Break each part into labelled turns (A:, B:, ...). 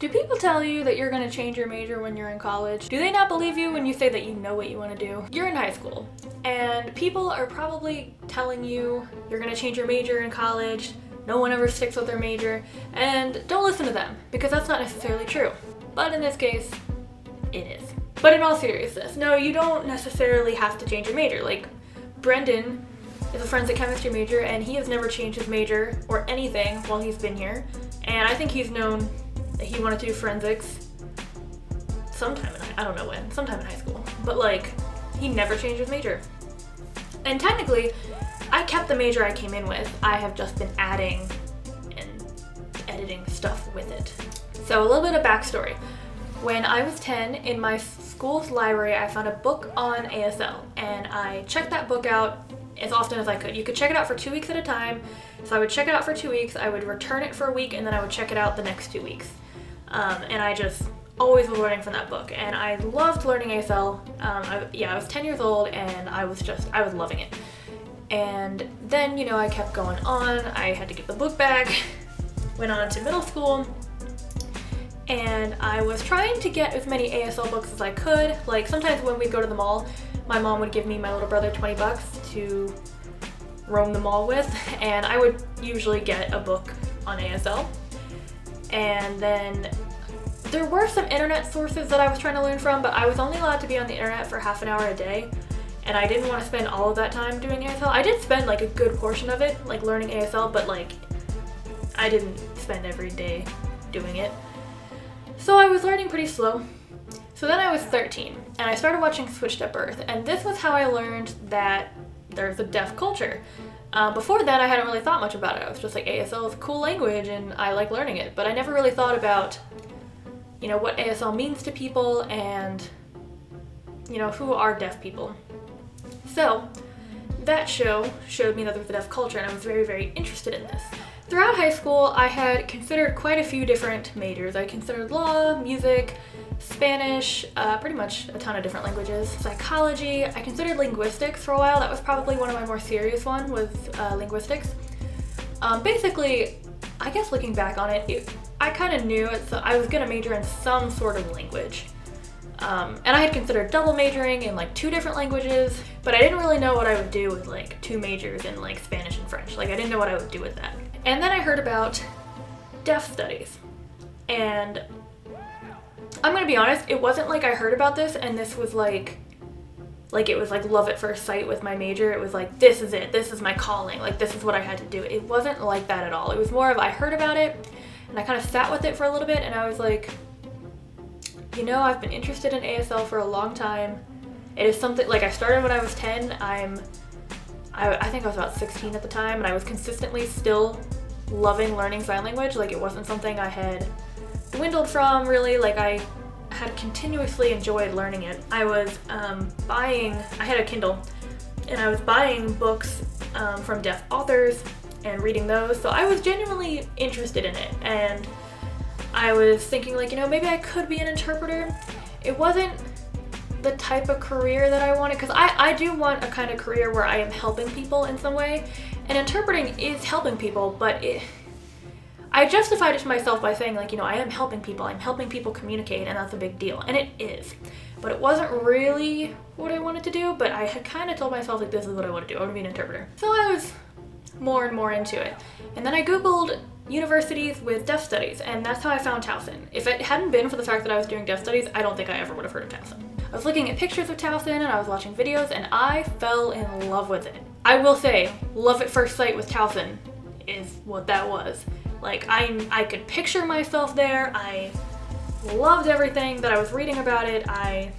A: Do people tell you that you're going to change your major when you're in college? Do they not believe you when you say that you know what you want to do? You're in high school, and people are probably telling you you're going to change your major in college. No one ever sticks with their major, and don't listen to them, because that's not necessarily true. But in this case, it is. But in all seriousness, no, you don't necessarily have to change your major. Like, Brendan is a forensic chemistry major, and he has never changed his major or anything while he's been here. And I think he's known that he wanted to do forensics sometime I don't know when, sometime in high school. But like, he never changed his major. And technically, I kept the major I came in with. I have just been adding and editing stuff with it. So a little bit of backstory. When I was 10, in my school's library, I found a book on ASL, and I checked that book out as often as I could. You could check it out for 2 weeks at a time. So I would check it out for 2 weeks, I would return it for a week, and then I would check it out the next 2 weeks. And I just always was learning from that book, and I loved learning ASL. I was 10 years old, and I was loving it. And then, I kept going on. I had to give the book back, went on to middle school, and I was trying to get as many ASL books as I could. Like, sometimes when we'd go to the mall, my mom would give me my little brother $20 to roam the mall with, and I would usually get a book on ASL. And then there were some internet sources that I was trying to learn from, but I was only allowed to be on the internet for half an hour a day, and I didn't want to spend all of that time doing ASL. I did spend like a good portion of it, like learning ASL, but like I didn't spend every day doing it. So I was learning pretty slow. So then I was 13, and I started watching Switched at Birth, and this was how I learned that there's a deaf culture. Before that, I hadn't really thought much about it. I was just like, ASL is a cool language, and I like learning it. But I never really thought about, what ASL means to people, and, who are deaf people. So that show showed me that there's a deaf culture, and I was very, very interested in this. Throughout high school, I had considered quite a few different majors. I considered law, music, Spanish, pretty much a ton of different languages, psychology. I considered linguistics for a while. That was probably one of my more serious ones, was linguistics. Basically, I guess looking back on it, I kind of knew so I was going to major in some sort of language. And I had considered double majoring in like 2 different languages, but I didn't really know what I would do with like 2 majors in like Spanish and French. Like, I didn't know what I would do with that. And then I heard about deaf studies, and I'm gonna be honest, it wasn't like I heard about this and this was like it was like love at first sight with my major. It was like, this is it, this is my calling, like this is what I had to do. It wasn't like that at all. It was more of I heard about it and I kind of sat with it for a little bit, and I was like, I've been interested in ASL for a long time. It is something, like, I started when I was 10. I think I was about 16 at the time, and I was consistently still loving learning sign language. Like, it wasn't something I had dwindled from, really. Like, I had continuously enjoyed learning it. I was I had a Kindle, and I was buying books from deaf authors and reading those, so I was genuinely interested in it, and I was thinking, like, maybe I could be an interpreter. It wasn't the type of career that I wanted, because I do want a kind of career where I am helping people in some way, and interpreting is helping people, but I justified it to myself by saying, like, I am helping people communicate, and that's a big deal, and it is, but it wasn't really what I wanted to do. But I had kind of told myself, like, this is what I want to do, I want to be an interpreter. So I was more and more into it, and then I googled universities with deaf studies, and that's how I found Towson. If it hadn't been for the fact that I was doing deaf studies, I don't think I ever would have heard of Towson. I was looking at pictures of Towson, and I was watching videos, and I fell in love with it. I will say, love at first sight with Towson is what that was. Like, I could picture myself there. I loved everything that I was reading about it. I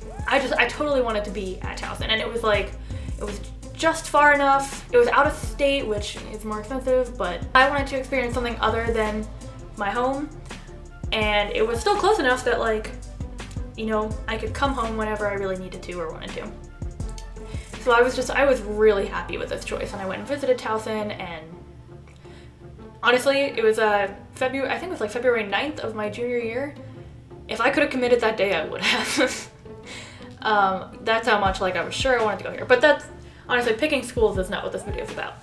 A: totally wanted to be at Towson, and it was just far enough. It was out of state, which is more expensive, but I wanted to experience something other than my home, and it was still close enough that, like, I could come home whenever I really needed to or wanted to. So I was really happy with this choice, and I went and visited Towson, and honestly, it was February 9th of my junior year. If I could have committed that day, I would have. That's how much, like, I was sure I wanted to go here. But that's, honestly, picking schools is not what this video is about.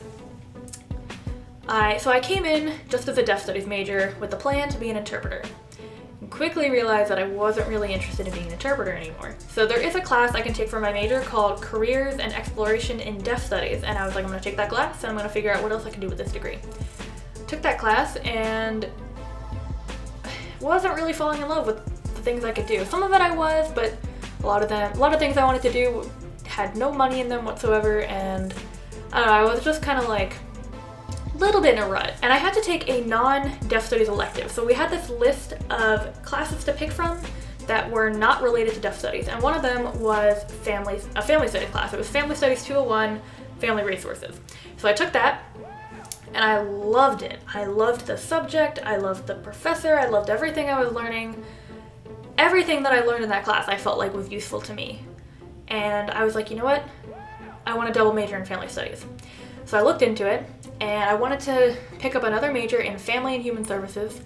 A: So I came in just as a deaf studies major with the plan to be an interpreter. quickly realized that I wasn't really interested in being an interpreter anymore. So there is a class I can take for my major called Careers and Exploration in Deaf Studies, and I was like, I'm gonna take that class and I'm gonna figure out what else I can do with this degree. Took that class and wasn't really falling in love with the things I could do. Some of it I was, but a lot of things I wanted to do had no money in them whatsoever, and I don't know, I was just kind of like a little bit in a rut. And I had to take a non-deaf studies elective. So we had this list of classes to pick from that were not related to deaf studies, and one of them was a family studies class. It was Family Studies 201, Family Resources. So I took that, and I loved it. I loved the subject, I loved the professor, I loved everything I was learning. Everything that I learned in that class I felt like was useful to me. And I was like, you know what? I want to double major in family studies. So I looked into it, and I wanted to pick up another major in family and human services,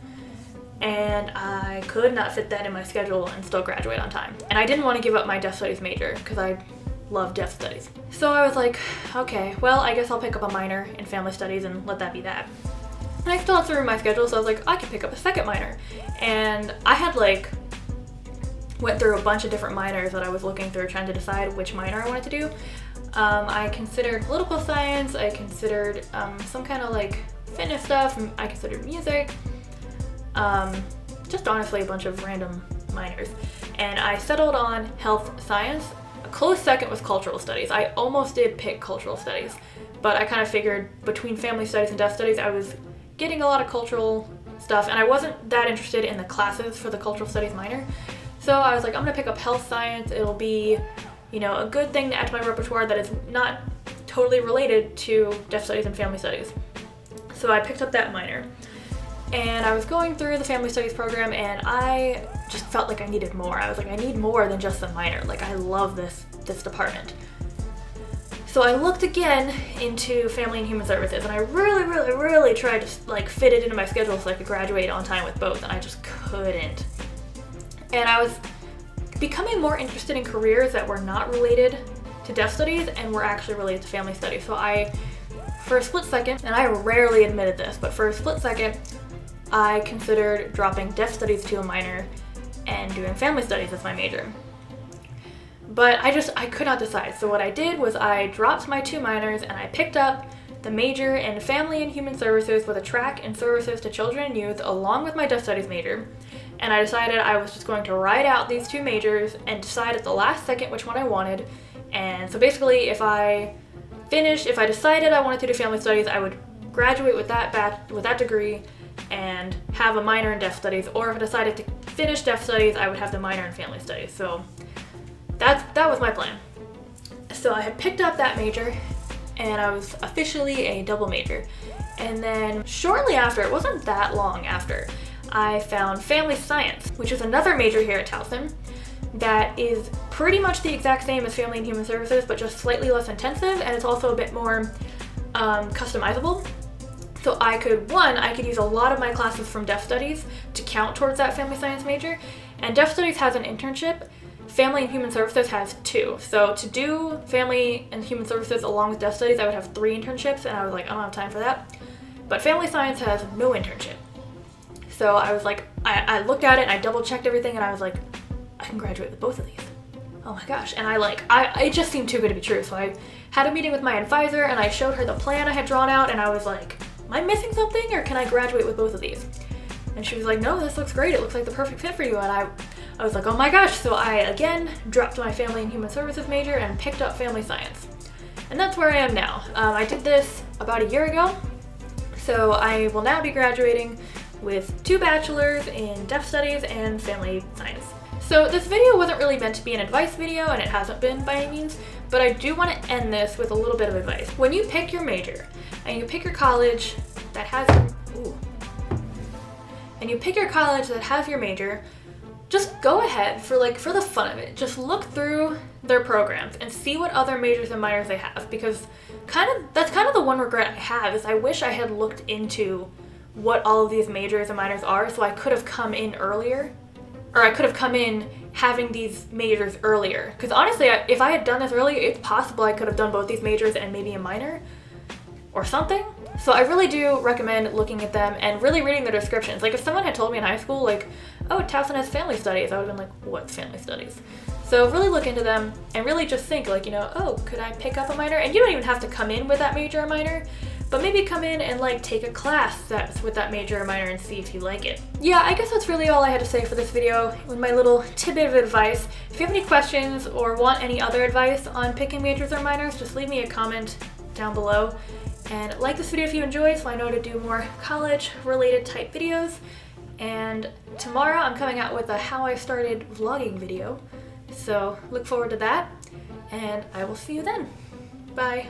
A: and I could not fit that in my schedule and still graduate on time. And I didn't want to give up my deaf studies major because I love deaf studies. So I was like, okay, well, I guess I'll pick up a minor in family studies and let that be that. And I still had some room in my schedule, so I was like, I could pick up a second minor. And I had went through a bunch of different minors that I was looking through, trying to decide which minor I wanted to do. I considered political science, I considered some kind of fitness stuff, I considered music, just honestly a bunch of random minors. And I settled on health science. A close second was cultural studies. I almost did pick cultural studies, but I kind of figured between family studies and deaf studies I was getting a lot of cultural stuff, and I wasn't that interested in the classes for the cultural studies minor. So I was like, I'm gonna pick up health science. It'll be, a good thing to add to my repertoire that is not totally related to deaf studies and family studies. So I picked up that minor. And I was going through the family studies program, and I just felt like I needed more. I was like, I need more than just the minor. I love this department. So I looked again into family and human services, and I really tried to fit it into my schedule so I could graduate on time with both, and I just couldn't. And I was becoming more interested in careers that were not related to deaf studies and were actually related to family studies. So for a split second, and I rarely admitted this, but for a split second, I considered dropping deaf studies to a minor and doing family studies as my major. But I could not decide. So what I did was I dropped my two minors and I picked up the major in family and human services with a track in services to children and youth along with my deaf studies major. And I decided I was just going to write out these two majors and decide at the last second which one I wanted. And so basically if I decided I wanted to do family studies, I would graduate with that degree and have a minor in deaf studies, or if I decided to finish deaf studies, I would have the minor in family studies. So that was my plan. So I had picked up that major and I was officially a double major. And then shortly after, it wasn't that long after, I found family science, which is another major here at Towson that is pretty much the exact same as family and human services, but just slightly less intensive, and it's also a bit more customizable. So I could use a lot of my classes from deaf studies to count towards that family science major, and deaf studies has an internship. Family and human services has two. So to do family and human services along with deaf studies, I would have 3 internships, and I was like, I don't have time for that. But family science has no internship. So I was like, I looked at it and I double checked everything, and I was like, I can graduate with both of these. Oh my gosh. And it just seemed too good to be true. So I had a meeting with my advisor and I showed her the plan I had drawn out, and I was like, am I missing something, or can I graduate with both of these? And she was like, no, this looks great. It looks like the perfect fit for you. And I was like, oh my gosh. So I again dropped my family and human services major and picked up family science. And that's where I am now. I did this about a year ago. So I will now be graduating with 2 bachelors in deaf studies and family science. So this video wasn't really meant to be an advice video, and it hasn't been by any means, but I do want to end this with a little bit of advice. When you pick your major and you pick your college that has your major, just go ahead for the fun of it. Just look through their programs and see what other majors and minors they have, because that's kind of the one regret I have, is I wish I had looked into what all of these majors and minors are, so I could have come in earlier, or I could have come in having these majors earlier. Because honestly, if I had done this earlier, it's possible I could have done both these majors and maybe a minor or something. So I really do recommend looking at them and really reading the descriptions. Like if someone had told me in high school, like, oh, Towson has family studies, I would have been like, what's family studies? So really look into them and really just think like, you know, oh, could I pick up a minor? And you don't even have to come in with that major or minor, but maybe come in and like take a class that's with that major or minor and see if you like it. Yeah, I guess that's really all I had to say for this video with my little tidbit of advice. If you have any questions or want any other advice on picking majors or minors, just leave me a comment down below. And like this video if you enjoyed, so I know to do more college related type videos. And tomorrow I'm coming out with a how I started vlogging video. So look forward to that, and I will see you then. Bye.